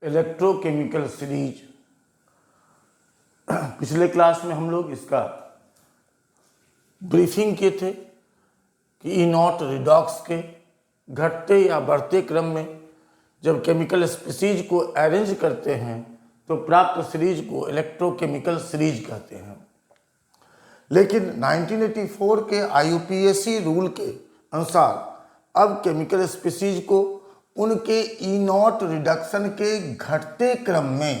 Electrochemical series. पिछले class में हम लोग इसका ब्रीफिंग किए थे कि ई नॉट रिडॉक्स के घटते या बढ़ते क्रम में जब केमिकल स्पीसीज को अरेंज करते हैं तो प्राप्त सीरीज को इलेक्ट्रोकेमिकल सीरीज कहते हैं। लेकिन 1984 के IUPAC रूल के अनुसार अब केमिकल स्पीसीज को उनके ई नॉट रिडक्शन के घटते क्रम में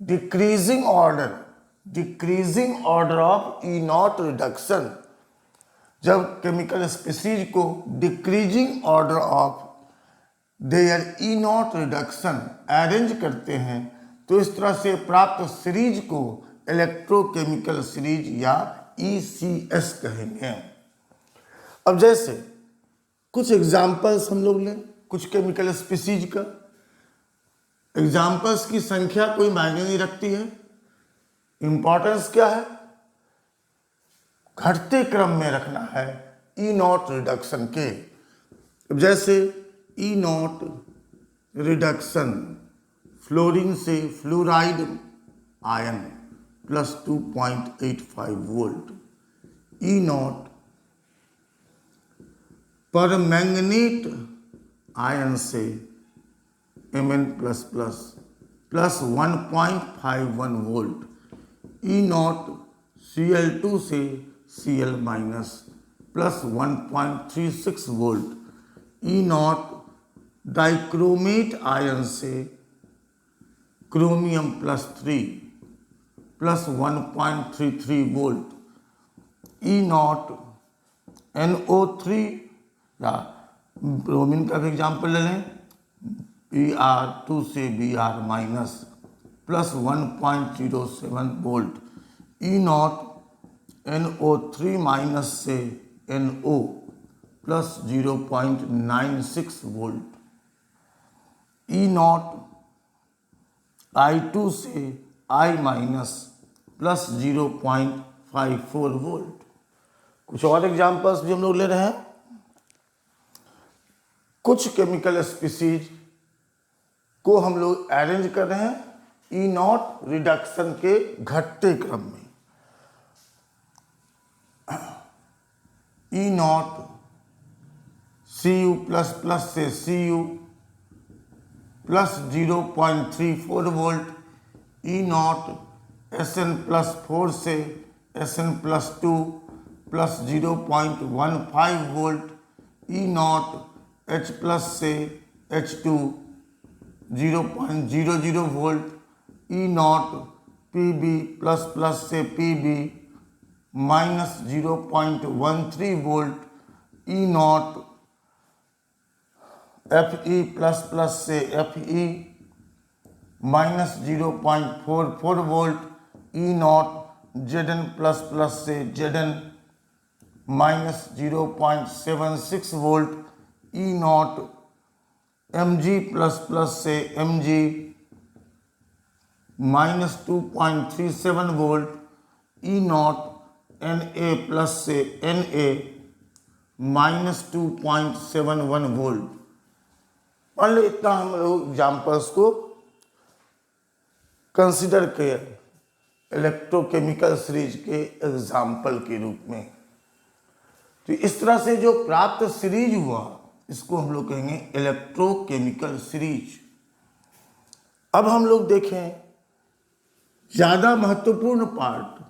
decreasing order of E naught reduction, जब केमिकल स्पीसीज को decreasing order of there E naught reduction arrange करते हैं तो इस तरह से प्राप्त सीरीज को इलेक्ट्रोकेमिकल सीरीज या ECS कहेंगे। अब जैसे कुछ एग्जाम्पल्स हम लोग लें कुछ केमिकल स्पीसीज का। एग्जाम्पल्स की संख्या कोई मायने नहीं रखती है, इंपॉर्टेंस क्या है, घटते क्रम में रखना है ई नॉट रिडक्शन के। अब जैसे ई नॉट रिडक्शन फ्लोरीन से fluoride ion plus 2.85 volt, E naught पर मैंगनीट आयन से Mn plus 1.51 volt, E naught Cl2 से Cl minus plus 1.36 volt, E naught dichromate ion से chromium plus 3 plus 1.33 volt, E naught NO3 या bromine का भी example ले लें, Br2 से Br minus plus 1.07 volt, E naught NO3 minus से NO plus 0.96 volt, E not I2 से I minus plus 0.54 volt. कुछ और एग्जाम्पल्स भी हम लोग ले रहे हैं। कुछ केमिकल स्पीसीज को हम लोग अरेंज कर रहे हैं ई नॉट रिडक्शन के घटते क्रम में। ई नॉट Cu प्लस प्लस से Cu plus 0.34 volt, E not Sn plus 4 से Sn plus 2 plus 0.15 volt, E not H plus से H2 0.00 volt, E not Pb plus plus से Pb minus 0.13 volt, E not Fe plus plus से Fe minus 0.44 volt, E not Zn plus plus से Zn minus 0.76 volt, E not Mg plus plus से Mg minus 2.37 volt, E not Na plus से Na minus 2.71 volt. मान लो इतना हम लोग examples को consider किए इलेक्ट्रोकेमिकल सीरीज के एग्जाम्पल के रूप में। तो इस तरह से जो प्राप्त सीरीज हुआ इसको हम लोग कहेंगे इलेक्ट्रोकेमिकल सीरीज। अब हम लोग देखें ज्यादा महत्वपूर्ण part,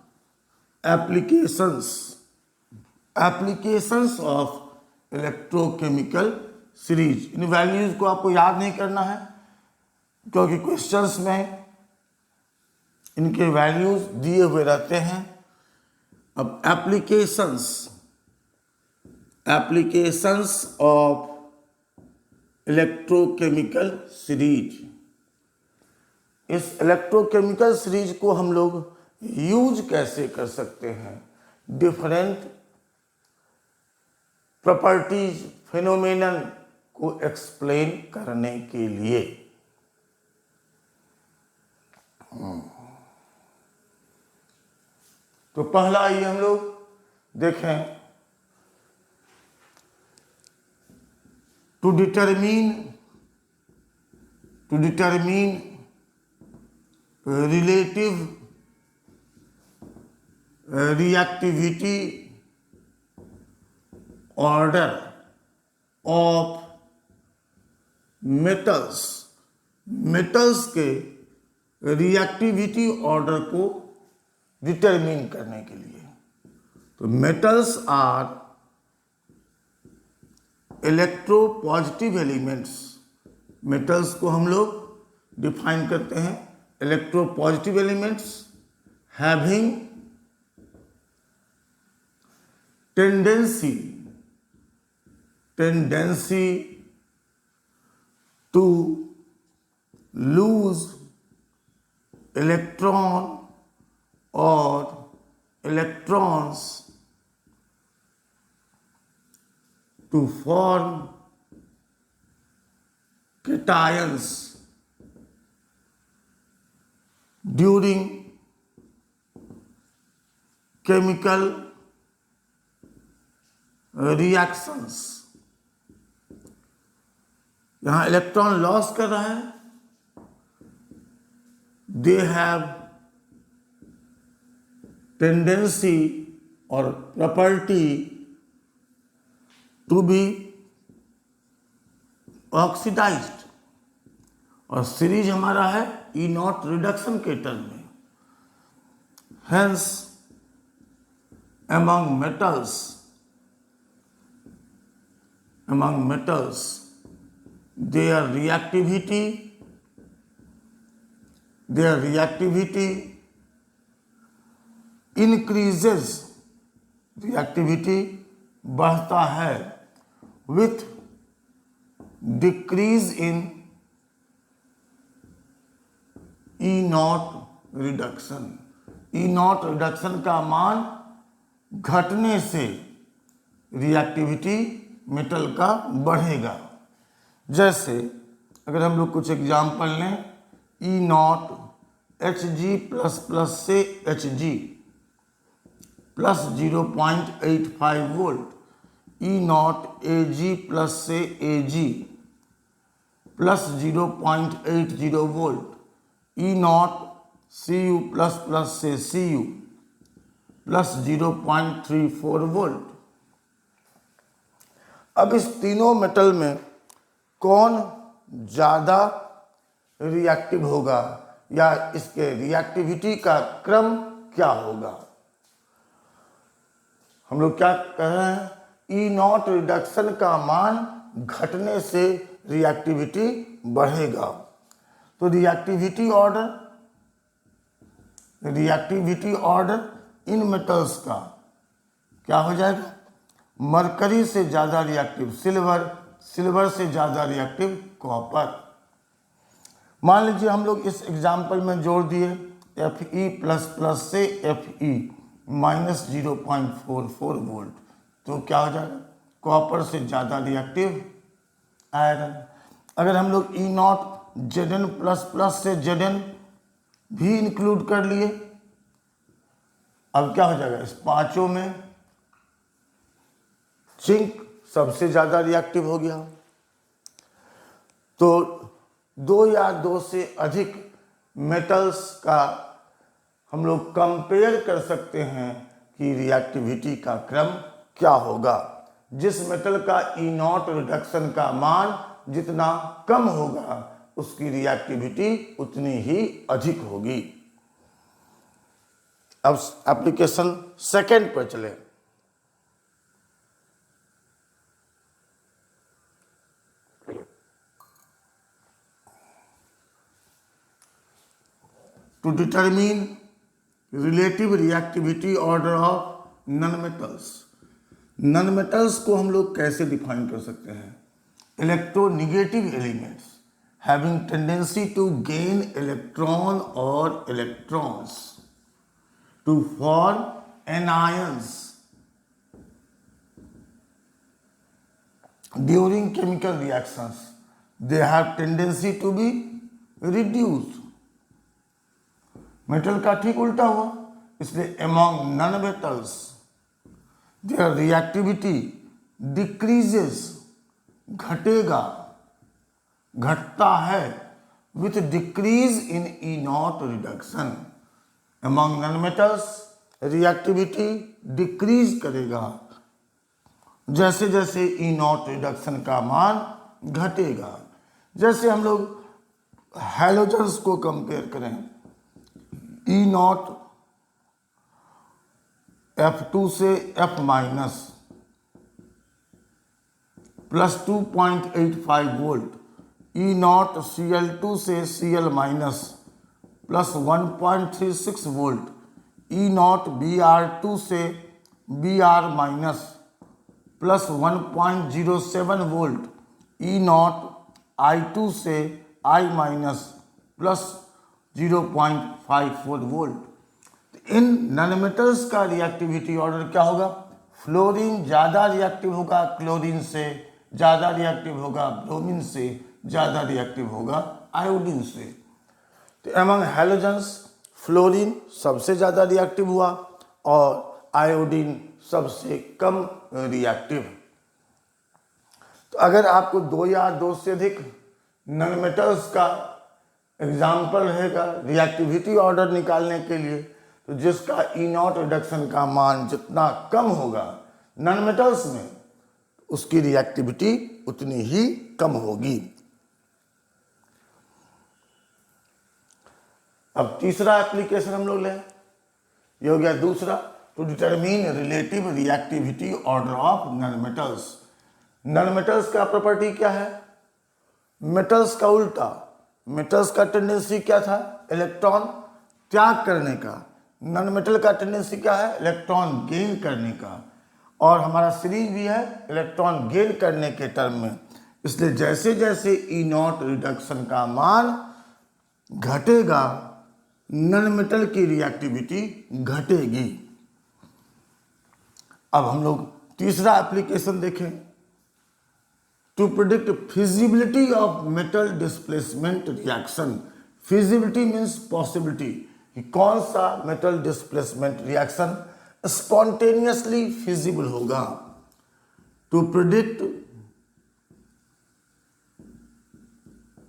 applications of electrochemical series. In values को आपको याद नहीं करना है क्योंकि क्वेश्चंस में इनके वैल्यूज दिए हुए रहते हैं। अब एप्लीकेशंस ऑफ इलेक्ट्रोकेमिकल सीरीज। इस इलेक्ट्रोकेमिकल सीरीज को हम लोग यूज कैसे कर सकते हैं डिफरेंट प्रॉपर्टीज फिनोमेनन को एक्सप्लेन करने के लिए। तो पहला आइए हम लोग देखें, to determine relative reactivity order of metals, metals के रिएक्टिविटी ऑर्डर को डिटरमिन करने के लिए। तो metals are electropositive elements, metals को हम लोग डिफाइन करते हैं electropositive elements having tendency to lose electron और electrons to form cations during chemical reactions। यहाँ इलेक्ट्रॉन लॉस कर रहा है, दे हैव टेंडेंसी और प्रॉपर्टी टू बी ऑक्सीडाइज्ड, और सीरीज हमारा है ई नॉट रिडक्शन के टर्म में। Hence among metals their reactivity increases, reactivity बढ़ता है with decrease in E naught reduction। E naught reduction का मान घटने से रिएक्टिविटी मेटल का बढ़ेगा। जैसे अगर हम लोग कुछ एग्जाम्पल लें, E नॉट Hg++ से Hg plus 0.85 volt, E not Ag+ से Ag plus 0.80 volt, E not Cu++ से Cu प्लस 0.34 वोल्ट। अब इस तीनों मेटल में कौन ज़्यादा रिएक्टिव होगा या इसके रिएक्टिविटी का क्रम क्या होगा? हम लोग क्या कह रहे हैं, ई नॉट रिडक्शन का मान घटने से रिएक्टिविटी बढ़ेगा। तो रिएक्टिविटी ऑर्डर इन मेटल्स का क्या हो जाएगा, मरकरी से ज़्यादा रिएक्टिव सिल्वर, सिल्वर से ज़्यादा रिएक्टिव कॉपर। मान लीजिए हम लोग इस एग्जाम्पल में जोड़ दिए Fe++ से Fe -0.44 वोल्ट, तो क्या हो जाएगा, कॉपर से ज़्यादा रिएक्टिव आयरन। अगर हम लोग E नॉट Zn++ से Zn भी इंक्लूड कर लिए, अब क्या हो जाएगा, इस पांचों में जिंक सबसे ज़्यादा रिएक्टिव हो गया। तो दो या दो से अधिक मेटल्स का हम लोग कंपेयर कर सकते हैं कि रिएक्टिविटी का क्रम क्या होगा। जिस मेटल का ई नॉट रिडक्शन का मान जितना कम होगा उसकी रिएक्टिविटी उतनी ही अधिक होगी। अब एप्लीकेशन सेकंड पर चले। To determine relative reactivity order of non metals. Non metals को हम लोग कैसे डिफाइन कर सकते हैं, electronegative elements having tendency to gain electron और electrons to form anions during chemical reactions, they have tendency to be reduced. Metal का ठीक उल्टा हुआ, इसलिए among non metals their reactivity decreases, घटेगा, घटता है with decrease in E naught reduction. Among nonmetals reactivity decrease करेगा जैसे जैसे ई नॉट रिडक्शन का मान घटेगा। जैसे हम लोग हैलोजन्स को कंपेयर करें, ई नॉट F2 से F minus plus 2.85 volt, E naught Cl2 से Cl minus plus 1.36 volt, E not Br2 से Br minus plus 1.07 volt, E not I2 से I माइनस प्लस 0.54 वोल्ट। इन नॉनमेटल्स का रिएक्टिविटी ऑर्डर क्या होगा? Fluorine ज़्यादा reactive होगा chlorine से, ज़्यादा रिएक्टिव होगा ब्रोमीन से, ज़्यादा रिएक्टिव होगा आयोडीन से। तो एमंग हैलोजेंस फ्लोरीन सबसे ज़्यादा रिएक्टिव हुआ और आयोडीन सबसे कम रिएक्टिव। तो अगर आपको दो या दो से अधिक नॉनमेटल्स का एग्जाम्पल रहेगा रिएक्टिविटी ऑर्डर निकालने के लिए, तो जिसका ई नॉट रिडक्शन का मान जितना कम होगा नॉनमेटल्स में, उसकी रिएक्टिविटी उतनी ही कम होगी। अब तीसरा एप्लीकेशन हम लोग लें, ये हो गया दूसरा, to determine relative reactivity order of nonmetals. Nonmetals का प्रॉपर्टी क्या है? मेटल्स का उल्टा। मेटल्स का टेंडेंसी क्या था? इलेक्ट्रॉन त्याग करने का। नॉनमेटल का टेंडेंसी क्या है? इलेक्ट्रॉन गेन करने का। और हमारा सीरीज भी है इलेक्ट्रॉन गेन करने के टर्म में। इसलिए जैसे जैसे ई नॉट रिडक्शन का मान घटेगा नॉनमेटल की रिएक्टिविटी घटेगी। अब हम लोग तीसरा एप्लीकेशन देखें, to predict feasibility of metal displacement reaction. Feasibility means possibility कि कौन सा metal displacement reaction spontaneously feasible होगा। To predict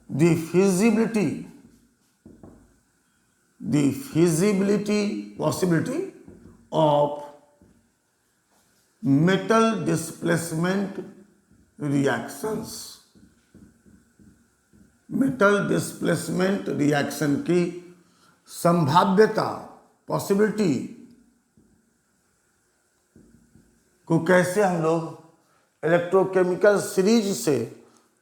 the feasibility possibility of metal displacement reactions. Metal displacement reaction की संभाव्यता, पॉसिबिलिटी को कैसे हम लोग इलेक्ट्रोकेमिकल सीरीज से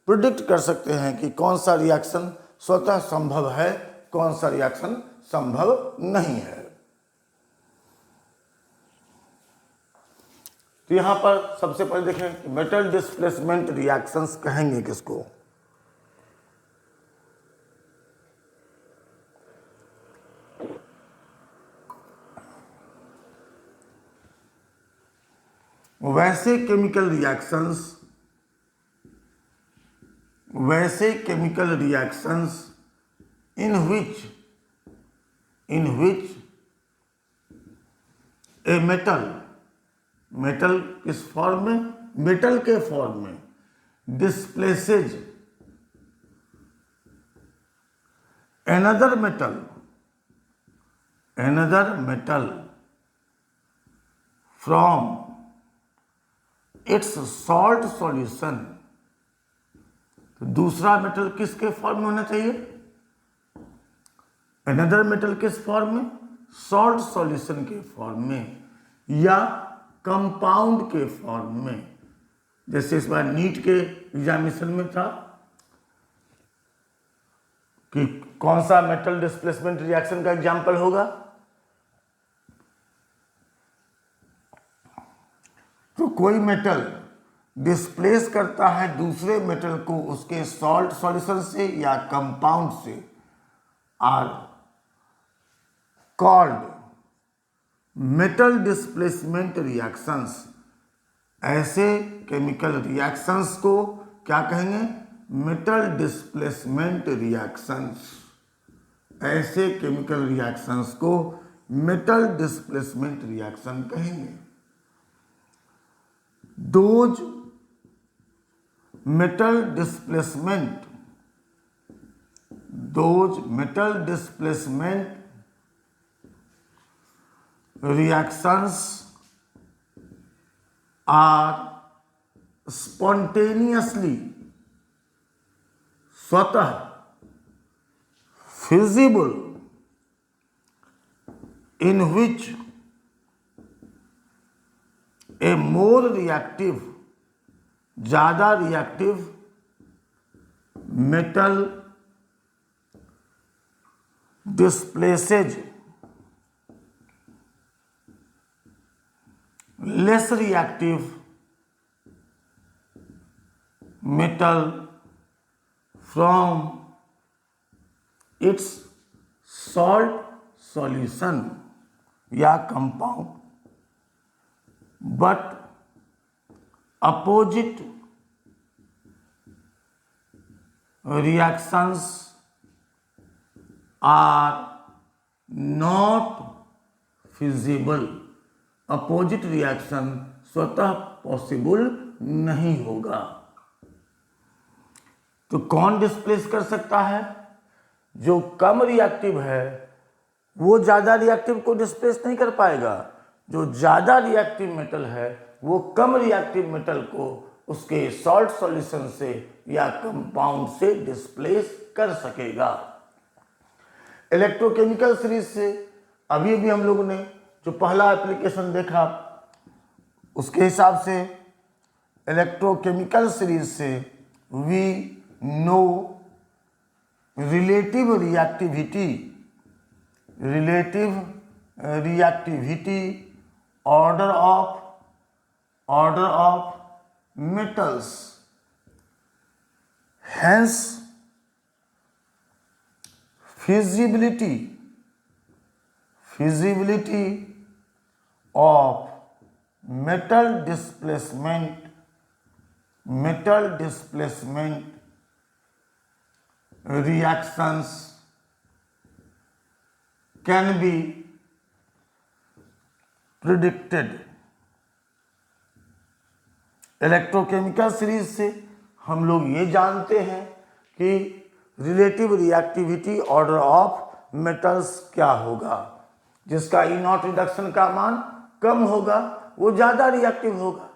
प्रिडिक्ट कर सकते हैं कि कौन सा रिएक्शन स्वतः संभव है, कौन सा रिएक्शन संभव नहीं है। तो यहां पर सबसे पहले देखें कि मेटल डिस्प्लेसमेंट रिएक्शंस कहेंगे किसको? वैसे chemical reactions in which a metal किस फॉर्म में? मेटल के फॉर्म में डिस्प्लेसेज another metal from its salt solution। तो दूसरा मेटल किसके फॉर्म में होना चाहिए? अनदर मेटल किस फॉर्म में? सॉल्ट सॉल्यूशन के फॉर्म में या कंपाउंड के फॉर्म में। जैसे इस बार नीट के एग्जामिनेशन में था कि कौन सा मेटल डिस्प्लेसमेंट रिएक्शन का एग्जाम्पल होगा, तो कोई मेटल डिस्प्लेस करता है दूसरे मेटल को उसके सॉल्ट सॉल्यूशन से या कंपाउंड से, are called metal displacement reactions. ऐसे केमिकल रिएक्शंस को क्या कहेंगे? Metal displacement reactions. ऐसे केमिकल रिएक्शंस को मेटल डिस्प्लेसमेंट रिएक्शन कहेंगे। Those metal displacement those metal displacement reactions are spontaneously स्वतः feasible in which a more reactive ज़्यादा reactive metal displaces less reactive metal from its salt solution या compound, but opposite reactions are not feasible. Opposite reaction स्वतः possible नहीं होगा। तो कौन displace कर सकता है? जो कम रिएक्टिव है वो ज़्यादा रिएक्टिव को डिस्प्लेस नहीं कर पाएगा। जो ज़्यादा रिएक्टिव मेटल है वो कम रिएक्टिव मेटल को उसके सॉल्ट सॉल्यूशन से या कंपाउंड से डिस्प्लेस कर सकेगा। इलेक्ट्रोकेमिकल सीरीज से अभी भी हम लोगों ने जो पहला एप्लीकेशन देखा उसके हिसाब से इलेक्ट्रोकेमिकल सीरीज से we know relative reactivity order of metals, hence feasibility of metal displacement reactions can be predicted। Electrochemical series से हम लोग ये जानते हैं कि relative reactivity order of metals क्या होगा। जिसका ई नॉट रिडक्शन का मान कम होगा वो ज़्यादा रिएक्टिव होगा।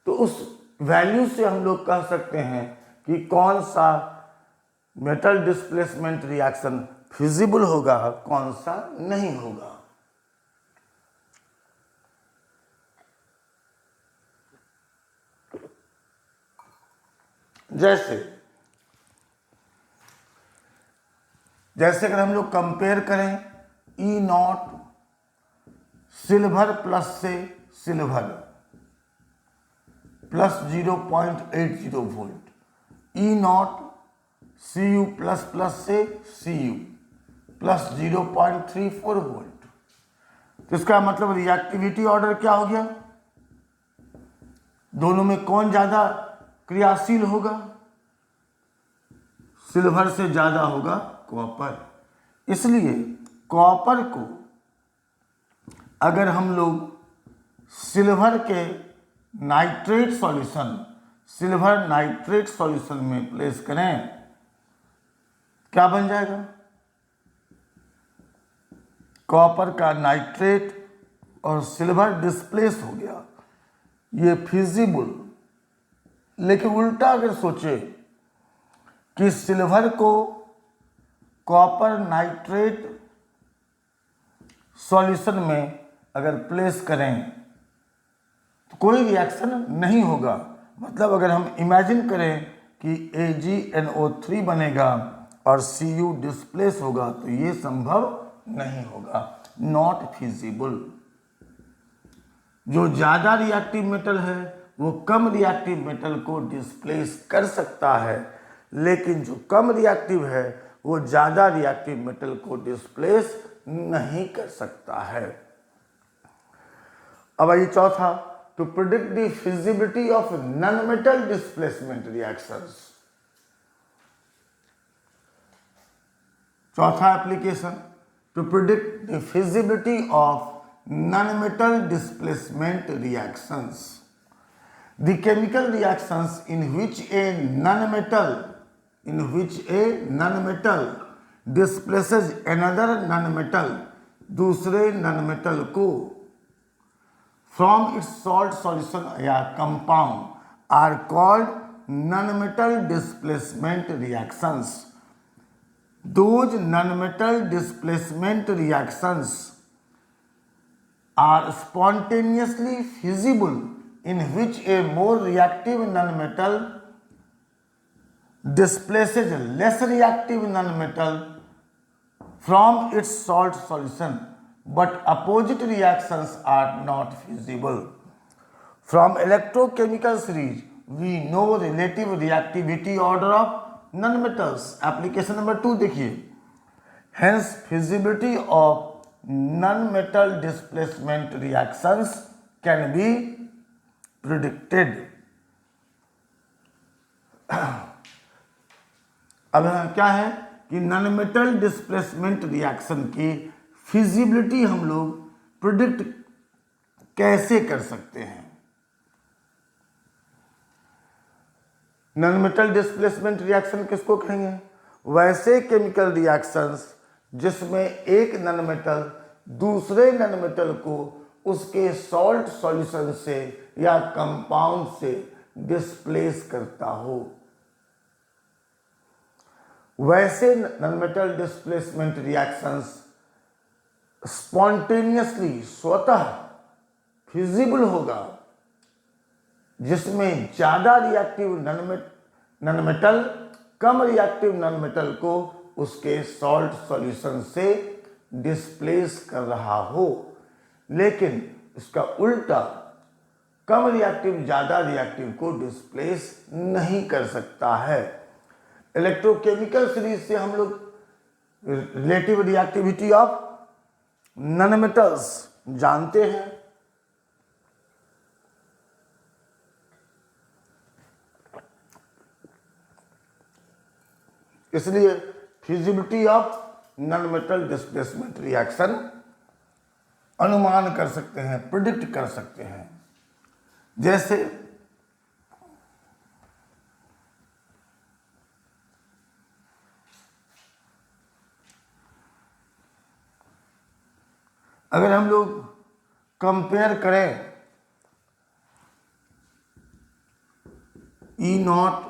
तो उस वैल्यू से हम लोग कह सकते हैं कि कौन सा मेटल डिस्प्लेसमेंट रिएक्शन फिजिबल होगा, कौन सा नहीं होगा। जैसे अगर हम लोग कंपेयर करें ई नॉट सिल्वर प्लस से silver plus 0.80 volt, E naught C U plus plus से सी यू प्लस 0.34 वोल्ट, तो इसका मतलब रिएक्टिविटी ऑर्डर क्या हो गया? दोनों में कौन ज़्यादा क्रियाशील होगा? सिल्वर से ज़्यादा होगा कॉपर। इसलिए कॉपर को अगर हम लोग सिल्वर नाइट्रेट सॉल्यूशन में प्लेस करें क्या बन जाएगा? कॉपर का नाइट्रेट और सिल्वर डिस्प्लेस हो गया, ये फिजिबल। लेकिन उल्टा अगर सोचे कि सिल्वर को कॉपर नाइट्रेट सॉल्यूशन में अगर प्लेस करें तो कोई रिएक्शन नहीं होगा। मतलब अगर हम इमेजिन करें कि AgNO3 बनेगा और Cu डिस्प्लेस होगा तो ये संभव नहीं होगा, नॉट फिजिबल। जो ज़्यादा रिएक्टिव मेटल है वो कम रिएक्टिव मेटल को डिस्प्लेस कर सकता है, लेकिन जो कम रिएक्टिव है वो ज़्यादा रिएक्टिव मेटल को डिस्प्लेस नहीं कर सकता है। अब आइए चौथा, to predict the feasibility of non metal displacement reactions. चौथा application, to predict the feasibility of non-metal displacement reactions. The chemical reactions in which a non-metal in which a non-metal displaces another non-metal, दूसरे non-metal को from its salt solution या compound are called non-metal displacement reactions. Those non-metal displacement reactions are spontaneously feasible in which a more reactive non-metal displaces less reactive non-metal from its salt solution, but opposite reactions are not feasible. From electrochemical series, we know relative reactivity order of non-metals. Application number 2 देखिए. Hence, feasibility of non-metal displacement reactions can be predicted. अब क्या है कि non metal displacement reaction की feasibility हम लोग predict कैसे कर सकते हैं. नॉन मेटल डिस्प्लेसमेंट रिएक्शन किसको कहेंगे? वैसे केमिकल रिएक्शंस जिसमें एक नॉन मेटल दूसरे नॉन मेटल को उसके सॉल्ट सॉल्यूशन से या कंपाउंड से डिस्प्लेस करता हो. वैसे नॉन-मेटल डिस्प्लेसमेंट रिएक्शंस स्पॉन्टेनियसली स्वतः फिजिबल होगा जिसमें ज्यादा रिएक्टिव नॉन-मेटल कम रिएक्टिव नॉन-मेटल को उसके सॉल्ट सॉल्यूशन से डिस्प्लेस कर रहा हो. लेकिन इसका उल्टा कम रिएक्टिव ज्यादा रिएक्टिव को डिस्प्लेस नहीं कर सकता है. इलेक्ट्रोकेमिकल सीरीज से हम लोग रिलेटिव रिएक्टिविटी ऑफ नॉनमेटल्स जानते हैं. इसलिए फिजिबिलिटी ऑफ नॉनमेटल डिस्प्लेसमेंट रिएक्शन अनुमान कर सकते हैं, प्रिडिक्ट कर सकते हैं. जैसे अगर हम लोग कंपेयर करें E0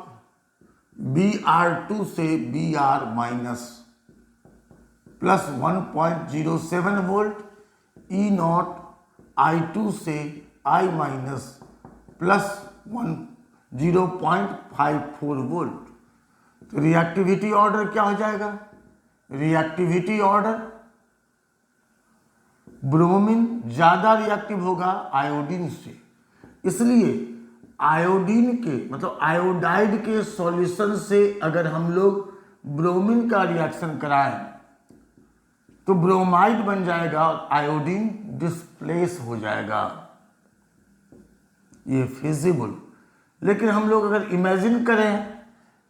Br2 से Br minus plus 1.07 volt, E0 I2 से I माइनस प्लस 0.54 वोल्ट, तो रिएक्टिविटी ऑर्डर क्या हो जाएगा? रिएक्टिविटी ऑर्डर ब्रोमीन ज्यादा रिएक्टिव होगा आयोडीन से. इसलिए आयोडीन के मतलब आयोडाइड के सॉल्यूशन से अगर हम लोग ब्रोमीन का रिएक्शन कराएं तो ब्रोमाइड बन जाएगा और आयोडीन डिस्प्लेस हो जाएगा. ये फिजिबल. लेकिन हम लोग अगर इमेजिन करें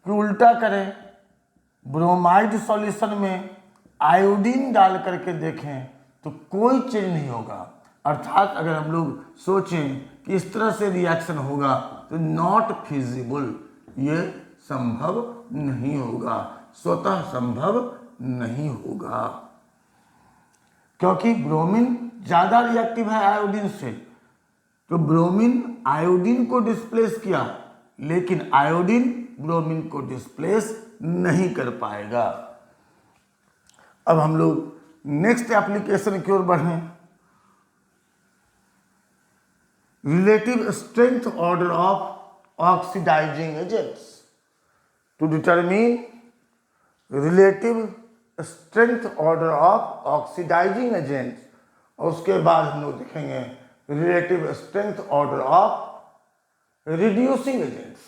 कि उल्टा करें, ब्रोमाइड सॉल्यूशन में आयोडीन डाल करके देखें तो कोई चेंज नहीं होगा. अर्थात अगर हम लोग सोचें कि इस तरह से रिएक्शन होगा तो नॉट फिजिबल, ये संभव नहीं होगा, स्वतः संभव नहीं होगा. क्योंकि ब्रोमीन ज्यादा रिएक्टिव है आयोडीन से, तो ब्रोमीन आयोडीन को डिस्प्लेस किया लेकिन आयोडीन ब्रोमीन को डिस्प्लेस नहीं कर पाएगा. अब हम लोग नेक्स्ट एप्लीकेशन की ओर बढ़ें. Relative strength order of oxidising agents. To determine relative strength order of oxidising agents, और उसके बाद हम लोग देखेंगे relative strength order of reducing agents.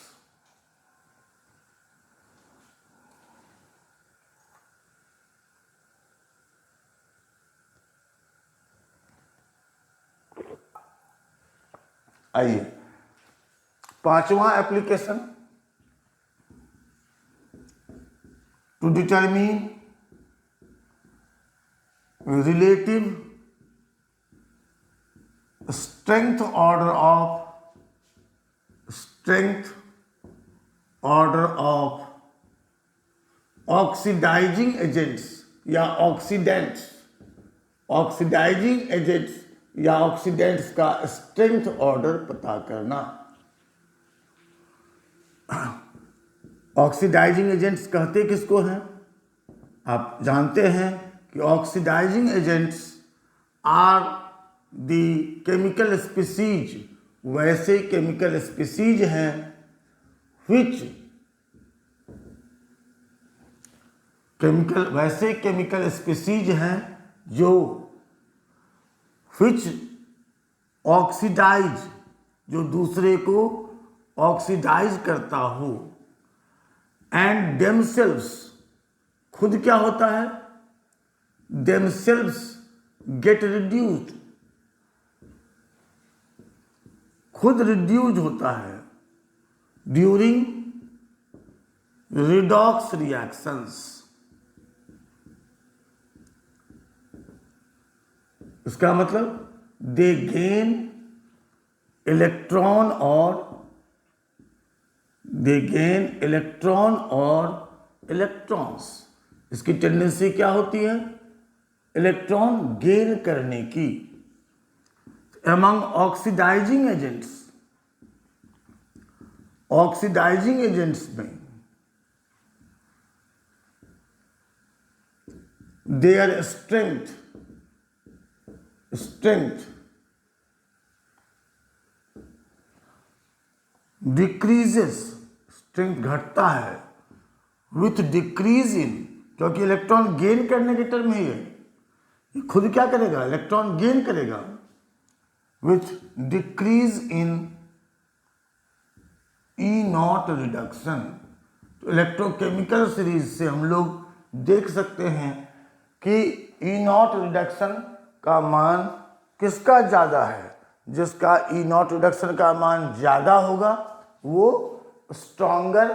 आइए, पांचवा application. To determine relative strength order of oxidising agents या ऑक्सीडेंट्स, ऑक्सीडाइजिंग एजेंट्स या ऑक्सीडेंट्स का स्ट्रेंथ ऑर्डर पता करना। ऑक्सीडाइजिंग एजेंट्स कहते किसको हैं? आप जानते हैं कि oxidising agents are the chemical species, वैसे केमिकल स्पीसीज हैं वैसे केमिकल स्पीसीज हैं जो विच ऑक्सीडाइज, जो दूसरे को ऑक्सीडाइज करता हो, एंड देमसेल्व्स, खुद क्या होता है? देमसेल्व्स गेट रिड्यूस्ड, खुद रिड्यूज होता है ड्यूरिंग रिडॉक्स रिएक्शंस। इसका मतलब दे गेन इलेक्ट्रॉन और इलेक्ट्रॉन्स। इसकी टेंडेंसी क्या होती है? इलेक्ट्रॉन गेन करने की। एमंग ऑक्सीडाइजिंग एजेंट्स में देयर स्ट्रेंथ डिक्रीजेस, स्ट्रेंथ घटता है विथ डिक्रीज इन, क्योंकि इलेक्ट्रॉन गेन करने के टर्म ही है, ये खुद क्या करेगा? इलेक्ट्रॉन गेन करेगा with decrease in E naught reduction. तो इलेक्ट्रोकेमिकल सीरीज से हम लोग देख सकते हैं कि ई नॉट रिडक्शन का मान किसका ज़्यादा है? जिसका ई नॉट रिडक्शन का मान ज़्यादा होगा वो स्ट्रॉन्गर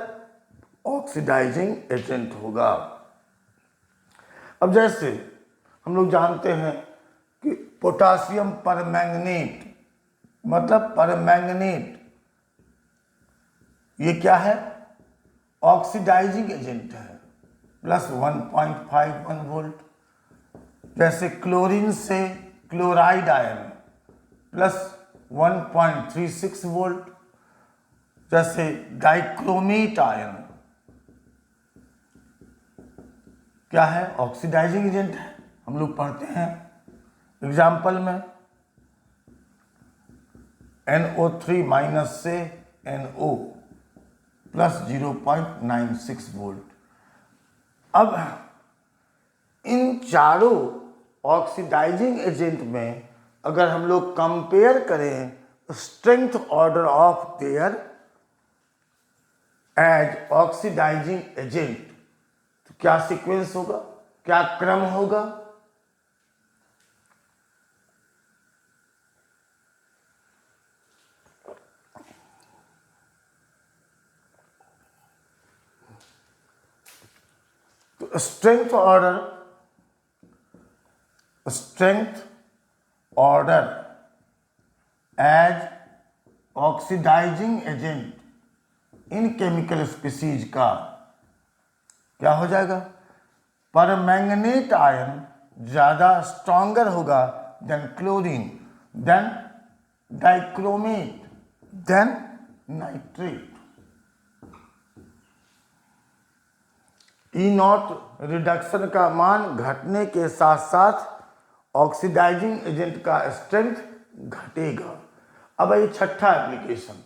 ऑक्सीडाइजिंग एजेंट होगा। अब जैसे हम लोग जानते हैं कि पोटासियम परमैंगनेट, मतलब परमैंगनेट, ये क्या है? ऑक्सीडाइजिंग एजेंट है, प्लस 1.51 वोल्ट। जैसे क्लोरीन से क्लोराइड आयन प्लस 1.36 वोल्ट। जैसे डाइक्रोमेट आयन क्या है? ऑक्सीडाइजिंग एजेंट है। हम लोग पढ़ते हैं एग्जाम्पल में NO3 माइनस से NO प्लस 0.96 वोल्ट। अब इन चारों ऑक्सीडाइजिंग एजेंट में अगर हम लोग कंपेयर करें strength order of their as oxidising agent, तो क्या सीक्वेंस होगा, क्या क्रम होगा? तो strength order as oxidising agent in chemical species का क्या हो जाएगा? परमैंगनेट आयन ज़्यादा स्ट्रॉन्गर होगा than chlorine, than dichromate, than nitrate. E naught reduction का मान घटने के साथ साथ ऑक्सीडाइजिंग एजेंट का स्ट्रेंथ घटेगा। अब ये छठा application,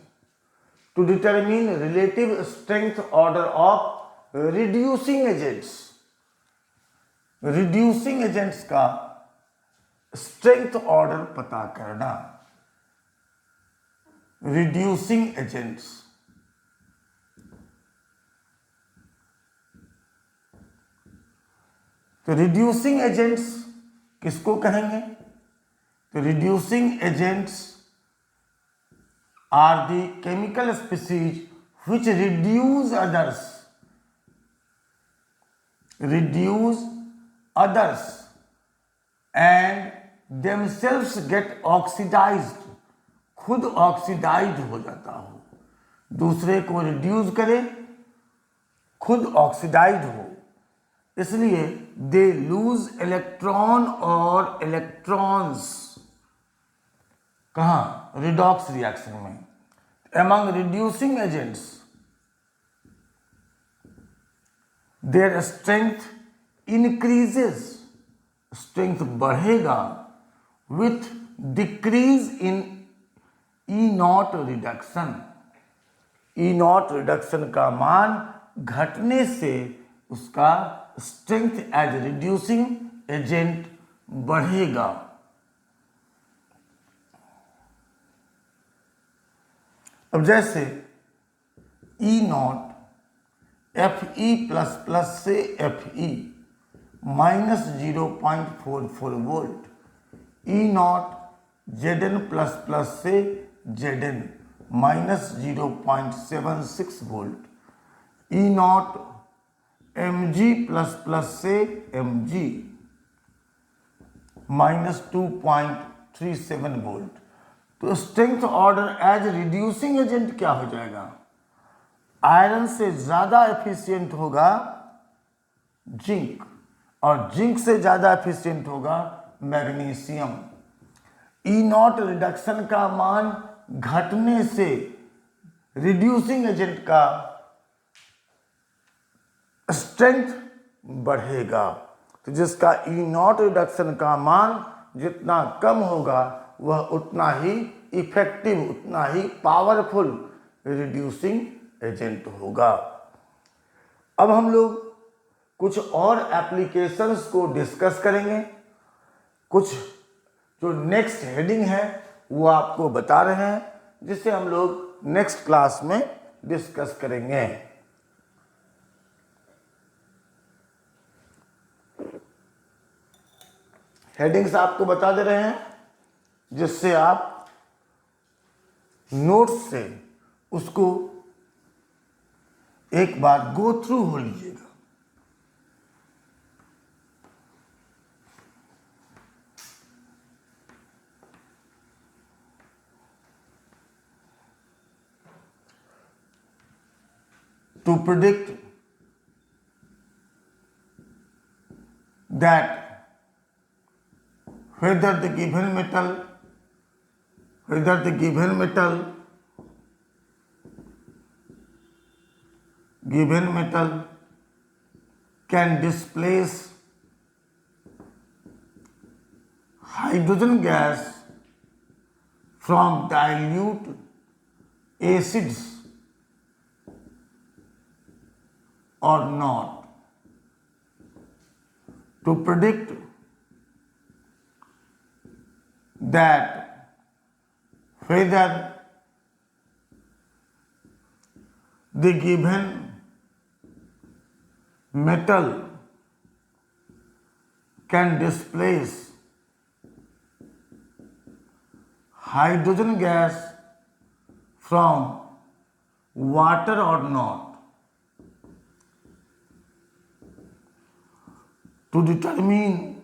to determine relative strength order of reducing agents. Reducing agents का स्ट्रेंथ ऑर्डर पता करना। रिड्यूसिंग एजेंट्स, तो रिड्यूसिंग एजेंट्स किसको कहेंगे? तो reducing agents are the chemical species which reduce others and themselves get oxidized, खुद ऑक्सीडाइज हो जाता हो, दूसरे को रिड्यूस करे, खुद ऑक्सीडाइज हो, इसलिए दे लूज इलेक्ट्रॉन और इलेक्ट्रॉन्स कहाँ, रिडॉक्स रिएक्शन में। Among reducing agents their strength increases, strength बढ़ेगा with decrease in E naught reduction, E naught reduction का मान घटने से उसका स्ट्रेंथ एज रिड्यूसिंग एजेंट बढ़ेगा। अब जैसे E naught F E plus plus से F E minus 0.44 volt, E naught Z N plus plus से Z N minus 0.76 volt, E naught M G plus plus से एम जी माइनस 2.37 वोल्ट। तो strength order as reducing agent क्या हो जाएगा, iron से ज्यादा efficient होगा zinc, और जिंक से ज्यादा एफिशिएंट होगा मैग्नीशियम। ई नॉट रिडक्शन का मान घटने से रिड्यूसिंग एजेंट का स्ट्रेंथ बढ़ेगा। तो जिसका ई नॉट रिडक्शन का मान जितना कम होगा वह उतना ही इफेक्टिव, उतना ही पावरफुल रिड्यूसिंग एजेंट होगा। अब हम लोग कुछ और एप्लीकेशंस को डिस्कस करेंगे। कुछ जो नेक्स्ट हेडिंग है वो आपको बता रहे हैं, जिसे हम लोग नेक्स्ट क्लास में डिस्कस करेंगे। हेडिंग्स आपको बता दे रहे हैं, जिससे आप नोट्स से उसको एक बार गो थ्रू हो लीजिएगा। To predict that whether the given metal can displace hydrogen gas from dilute acids or not. To predict that whether the given metal can displace hydrogen gas from water or not. To determine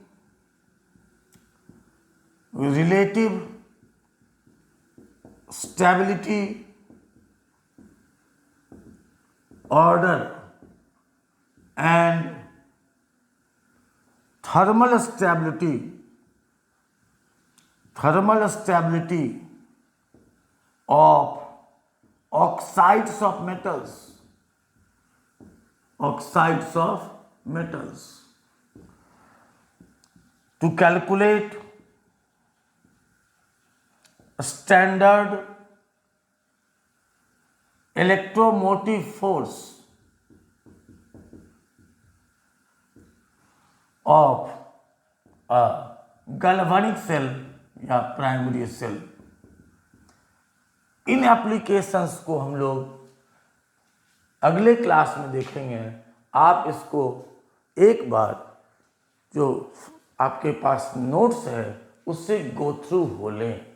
relative stability, order and thermal stability of oxides of metals. To calculate standard electromotive force of a galvanic cell या primary cell. इन applications को हम लोग अगले class में देखेंगे। आप इसको एक बार जो आपके पास नोट्स है उससे गो थ्रू हो लें।